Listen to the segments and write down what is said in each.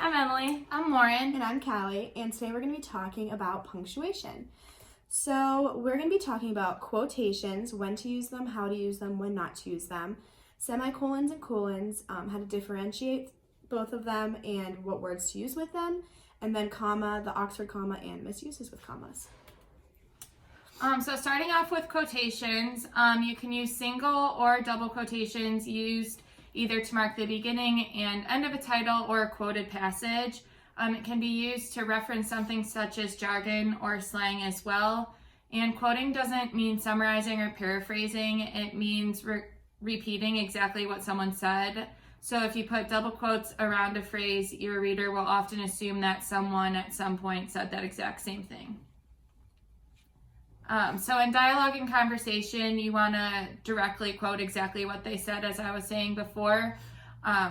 I'm Emily. I'm Lauren. And I'm Cali, and today we're going to be talking about punctuation. So we're going to be talking about quotations, when to use them, how to use them, when not to use them, semicolons and colons, how to differentiate both of them and what words to use with them, and then comma, the Oxford comma, and misuses with commas. So starting off with quotations, you can use single or double quotations used either to mark the beginning and end of a title or a quoted passage. It can be used to reference something such as jargon or slang as well. And quoting doesn't mean summarizing or paraphrasing. It means repeating exactly what someone said. So if you put double quotes around a phrase, your reader will often assume that someone at some point said that exact same thing. So in dialogue and conversation, you want to directly quote exactly what they said, as I was saying before.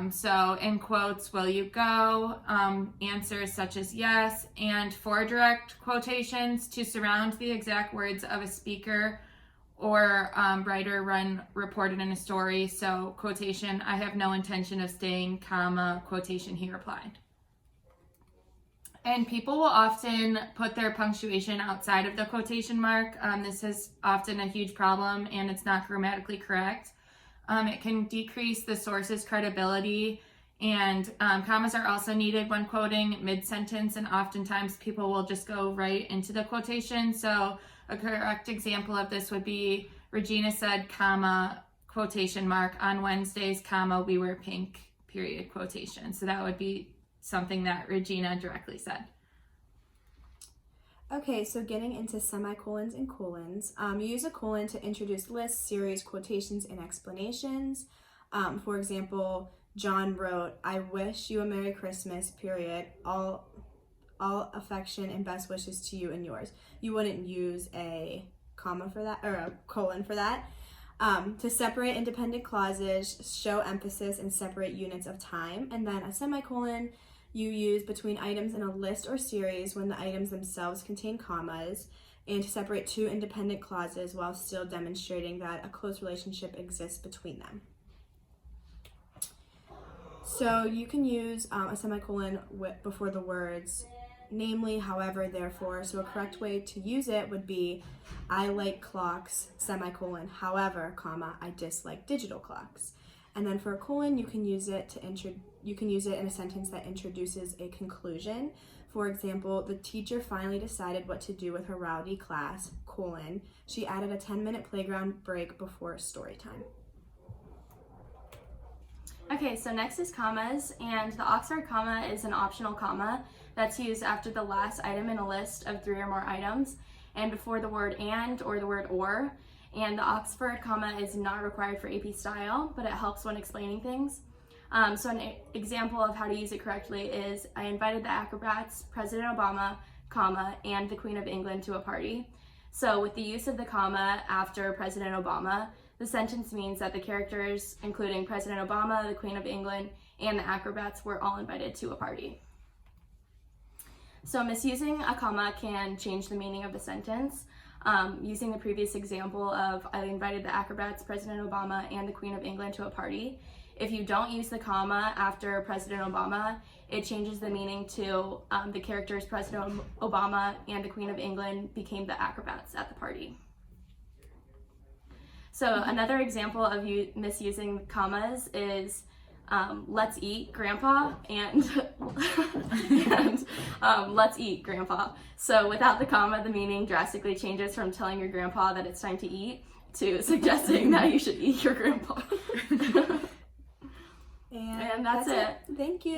So in quotes, will you go? Answers such as yes. And for direct quotations, to surround the exact words of a speaker or writer reported in a story. So quotation, I have no intention of staying, comma, quotation, he replied. And people will often put their punctuation outside of the quotation mark. This is often a huge problem and it's not grammatically correct. It can decrease the source's credibility, and commas are also needed when quoting mid-sentence, and oftentimes people will just go right into the quotation. So a correct example of this would be, Regina said, comma, quotation mark, on Wednesdays, comma, we wear pink, period, quotation. So that would be something that Regina directly said. Okay, so getting into semicolons and colons, you use a colon to introduce lists, series, quotations, and explanations. For example, John wrote, I wish you a Merry Christmas, period, all affection and best wishes to you and yours. You wouldn't use a comma for that, or a colon for that. To separate independent clauses, show emphasis, and separate units of time. And then a semicolon you use between items in a list or series when the items themselves contain commas, and to separate two independent clauses while still demonstrating that a close relationship exists between them. So you can use a semicolon before the words namely, however, therefore. So a correct way to use it would be, I like clocks, semicolon, however, comma, I dislike digital clocks. And then for a colon, you can use it in a sentence that introduces a conclusion. For example, the teacher finally decided what to do with her rowdy class, colon, she added a 10-minute playground break before story time. Okay, so next is commas, and the Oxford comma is an optional comma that's used after the last item in a list of 3 or more items, and before the word and or the word or. And the Oxford comma is not required for AP style, but it helps when explaining things. So an example of how to use it correctly is, I invited the acrobats, President Obama, comma, and the Queen of England to a party. So with the use of the comma after President Obama, the sentence means that the characters, including President Obama, the Queen of England, and the acrobats, were all invited to a party. So misusing a comma can change the meaning of the sentence. Using the previous example of, I invited the acrobats, President Obama, and the Queen of England to a party. If you don't use the comma after President Obama, it changes the meaning to the characters President Obama and the Queen of England became the acrobats at the party. So another example of misusing commas is, let's eat, Grandpa, and let's eat, Grandpa. So without the comma, the meaning drastically changes from telling your grandpa that it's time to eat to suggesting that you should eat your grandpa. And that's it. Thank you.